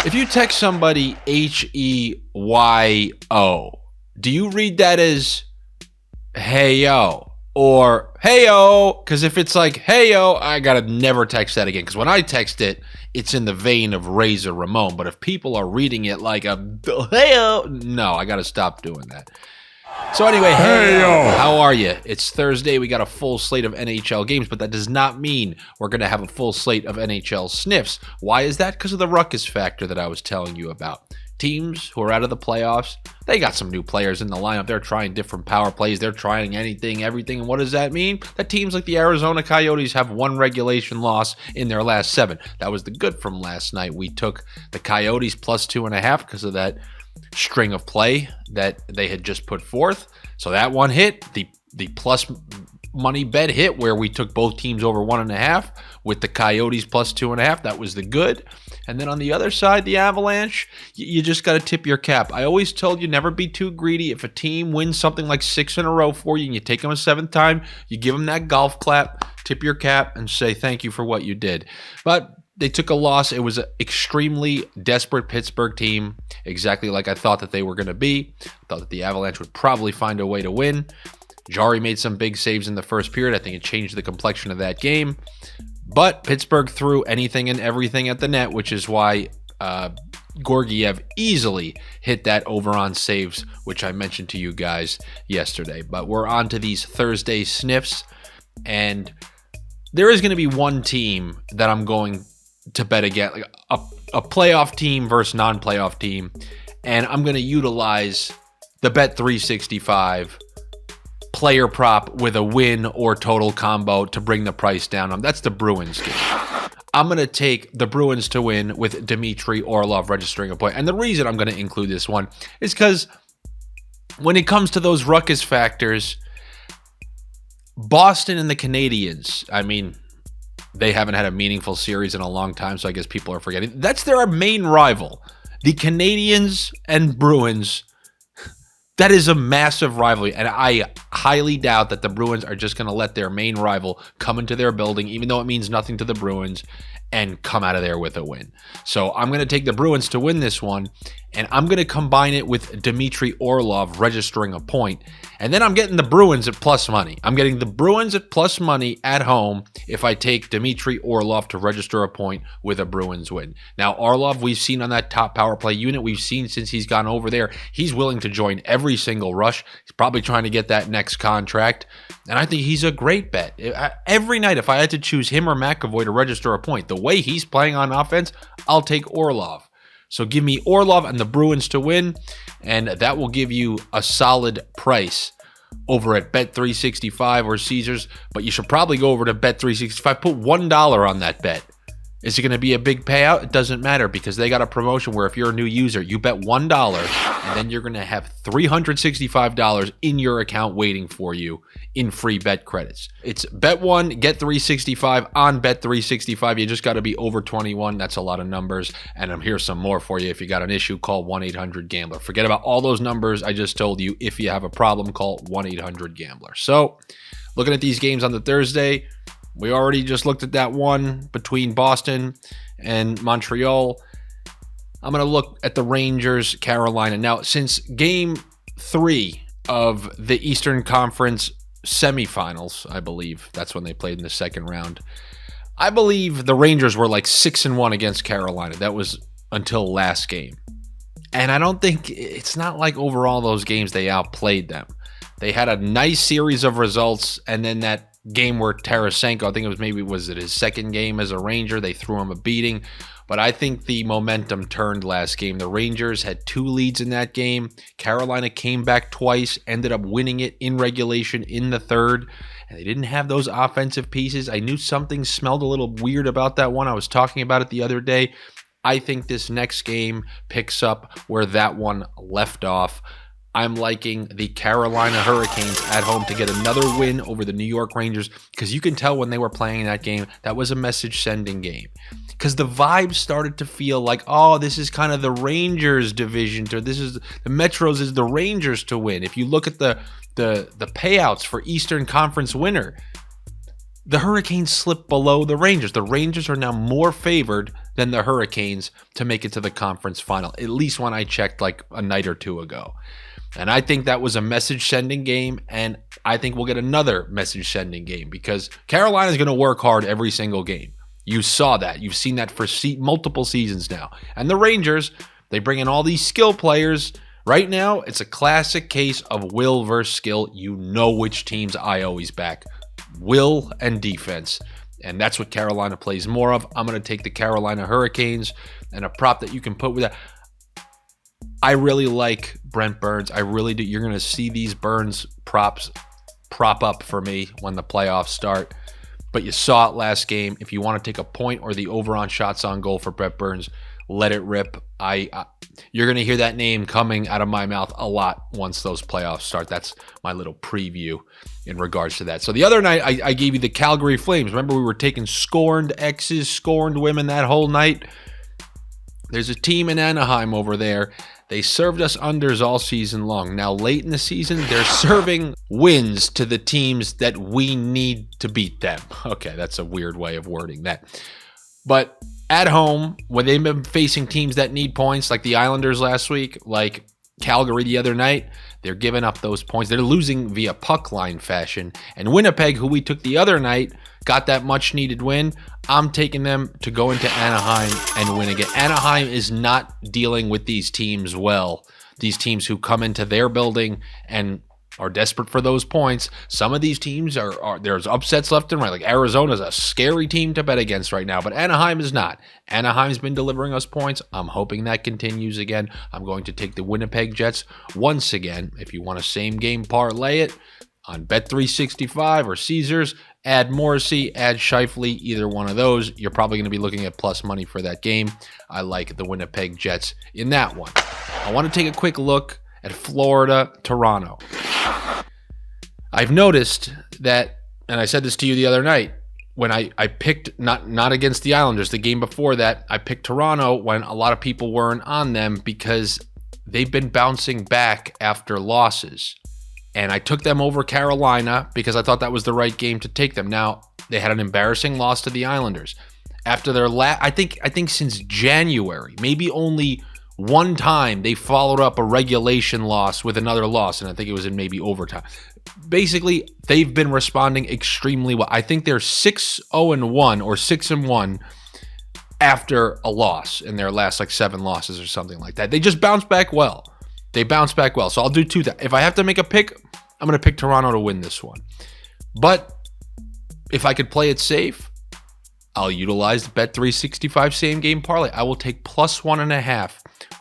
If you text somebody HEYO, do you read that as heyo or heyo? Because if it's like heyo, I gotta never text that again. Because when I text it, it's in the vein of Razor Ramon. But if people are reading it like a heyo, no, I gotta stop doing that. So anyway, hey, how are you? It's Thursday. We got a full slate of NHL games, but that does not mean we're going to have a full slate of NHL sniffs. Why is that? Because of the ruckus factor that I was telling you about. Teams who are out of the playoffs, they got some new players in the lineup. They're trying different power plays. They're trying anything, everything. And what does that mean? That teams like the Arizona Coyotes have one regulation loss in their last 7. That was the good from last night. We took the Coyotes plus 2.5 because of that string of play that they had just put forth. So that one hit. The plus money bet hit where we took both teams over 1.5 with the Coyotes plus 2.5. That was the good. And then on the other side, the Avalanche, you just got to tip your cap. I always told you never be too greedy. If a team wins something like 6 in a row for you and you take them a 7th time, you give them that golf clap, tip your cap, and say thank you for what you did. But they took a loss. It was an extremely desperate Pittsburgh team, exactly like I thought that they were going to be. I thought that the Avalanche would probably find a way to win. Jari made some big saves in the first period. I think it changed the complexion of that game. But Pittsburgh threw anything and everything at the net, which is why Georgiev easily hit that over on saves, which I mentioned to you guys yesterday. But we're on to these Thursday sniffs, and there is going to be one team that I'm going to bet again, like a playoff team versus non-playoff team, and I'm going to utilize the Bet 365 player prop with a win or total combo to bring the price down. That's the Bruins game. I'm going to take the Bruins to win with Dmitry Orlov registering a point. And the reason I'm going to include this one is because when it comes to those ruckus factors, Boston and the Canadiens, I mean, they haven't had a meaningful series in a long time, so I guess people are forgetting. That's their main rival. The Canadiens and Bruins, that is a massive rivalry, and I highly doubt that the Bruins are just going to let their main rival come into their building, even though it means nothing to the Bruins, and come out of there with a win. So I'm going to take the Bruins to win this one, and I'm going to combine it with Dmitry Orlov registering a point, and then I'm getting the Bruins at plus money. I'm getting the Bruins at plus money at home if I take Dmitry Orlov to register a point with a Bruins win. Now, Orlov, we've seen on that top power play unit, we've seen since he's gone over there, he's willing to join every single rush. He's probably trying to get that next contract, and I think he's a great bet. Every night, if I had to choose him or McAvoy to register a point, the way he's playing on offense, I'll take Orlov. So give me Orlov and the Bruins to win, and that will give you a solid price over at Bet365 or Caesars, but you should probably go over to Bet365. Put $1 on that bet. Is it going to be a big payout? It doesn't matter because they got a promotion where if you're a new user, you bet $1 and then you're going to have $365 in your account waiting for you in free bet credits. It's bet 1, get 365 on Bet365. You just got to be over 21. That's a lot of numbers. And I'm here some more for you. If you got an issue, call 1-800-GAMBLER. Forget about all those numbers I just told you. If you have a problem, call 1-800-GAMBLER. So looking at these games on the Thursday, we already just looked at that one between Boston and Montreal. I'm going to look at the Rangers, Carolina. Now, since Game 3 of the Eastern Conference semifinals, I believe that's when they played in the second round, I believe the Rangers were like 6-1 against Carolina. That was until last game. And I don't think, it's not like overall those games they outplayed them. They had a nice series of results, and then that game where Tarasenko, I think it was his second game as a Ranger, they threw him a beating. But I think the momentum turned last game. The Rangers had 2 leads in that game. Carolina came back twice, ended up winning it in regulation in the third. And they didn't have those offensive pieces. I knew something smelled a little weird about that one. I was talking about it the other day. I think this next game picks up where that one left off. I'm liking the Carolina Hurricanes at home to get another win over the New York Rangers, because you can tell when they were playing that game, that was a message-sending game. Because the vibes started to feel like, oh, this is kind of the Rangers division, or this is the Metros is the Rangers to win. If you look at the payouts for Eastern Conference winner, the Hurricanes slipped below the Rangers. The Rangers are now more favored than the Hurricanes to make it to the conference final, at least when I checked like a night or two ago. And I think that was a message-sending game, and I think we'll get another message-sending game because Carolina's going to work hard every single game. You saw that. You've seen that for multiple seasons now. And the Rangers, they bring in all these skill players. Right now, it's a classic case of will versus skill. You know which teams I always back. Will and defense. And that's what Carolina plays more of. I'm going to take the Carolina Hurricanes, and a prop that you can put with that. I really like Brent Burns. I really do. You're going to see these Burns props prop up for me when the playoffs start. But you saw it last game. If you want to take a point or the over on shots on goal for Brent Burns, let it rip. You're going to hear that name coming out of my mouth a lot once those playoffs start. That's my little preview in regards to that. So the other night, I gave you the Calgary Flames. Remember, we were taking scorned exes, scorned women that whole night? There's a team in Anaheim over there. They served us unders all season long. Now, late in the season, they're serving wins to the teams that we need to beat them. Okay, that's a weird way of wording that. But at home, when they've been facing teams that need points, like the Islanders last week, like Calgary the other night, they're giving up those points. They're losing via puck line fashion. And Winnipeg, who we took the other night, got that much-needed win. I'm taking them to go into Anaheim and win again. Anaheim is not dealing with these teams well. These teams who come into their building and are desperate for those points. Some of these teams there's upsets left and right. Like Arizona's a scary team to bet against right now, but Anaheim is not. Anaheim's been delivering us points. I'm hoping that continues again. I'm going to take the Winnipeg Jets once again. If you want a same-game parlay it on Bet365 or Caesars, add Morrissey, add Scheifele, either one of those. You're probably going to be looking at plus money for that game. I like the Winnipeg Jets in that one. I want to take a quick look at Florida, Toronto. I've noticed that, and I said this to you the other night, when I picked, not against the Islanders, the game before that, I picked Toronto when a lot of people weren't on them because they've been bouncing back after losses. And I took them over Carolina because I thought that was the right game to take them. Now, they had an embarrassing loss to the Islanders. After their I think since January, maybe only one time they followed up a regulation loss with another loss, and I think it was in maybe overtime. Basically, they've been responding extremely well. I think they're 6-0-1 or 6-1 after a loss in their last 7 losses or something like that. They just bounce back well. So I'll do two. If I have to make a pick, I'm going to pick Toronto to win this one. But if I could play it safe, I'll utilize the Bet365 same game parlay. I will take plus 1.5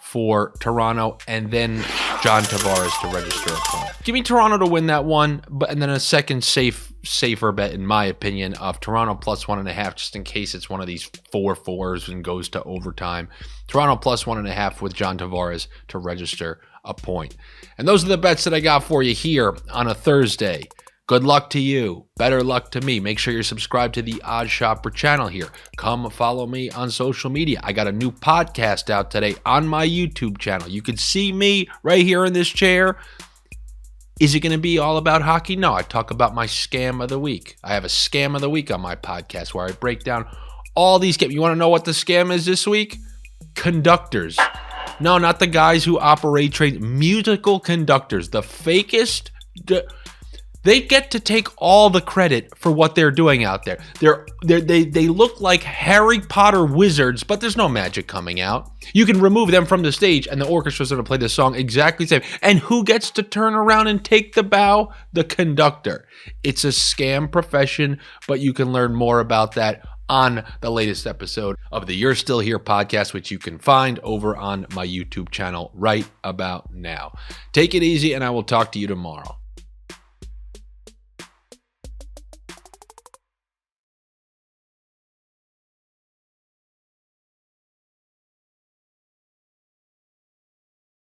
for Toronto and then John Tavares to register a point. Give me Toronto to win that one, and then a second safer bet, in my opinion, of Toronto plus 1.5, just in case it's one of these 4-4s and goes to overtime. Toronto plus 1.5 with John Tavares to register a point. And those are the bets that I got for you here on a Thursday. Good luck to you. Better luck to me. Make sure you're subscribed to the OddsShopper channel here. Come follow me on social media. I got a new podcast out today on my YouTube channel. You can see me right here in this chair. Is it going to be all about hockey? No, I talk about my scam of the week. I have a scam of the week on my podcast where I break down all these scams. You want to know what the scam is this week? Conductors. No, not the guys who operate trains. Musical conductors. The fakest. They get to take all the credit for what they're doing out there. They look like Harry Potter wizards, but there's no magic coming out. You can remove them from the stage, and the orchestra's going to play the song exactly the same. And who gets to turn around and take the bow? The conductor. It's a scam profession, but you can learn more about that on the latest episode of the You're Still Here podcast, which you can find over on my YouTube channel right about now. Take it easy, and I will talk to you tomorrow.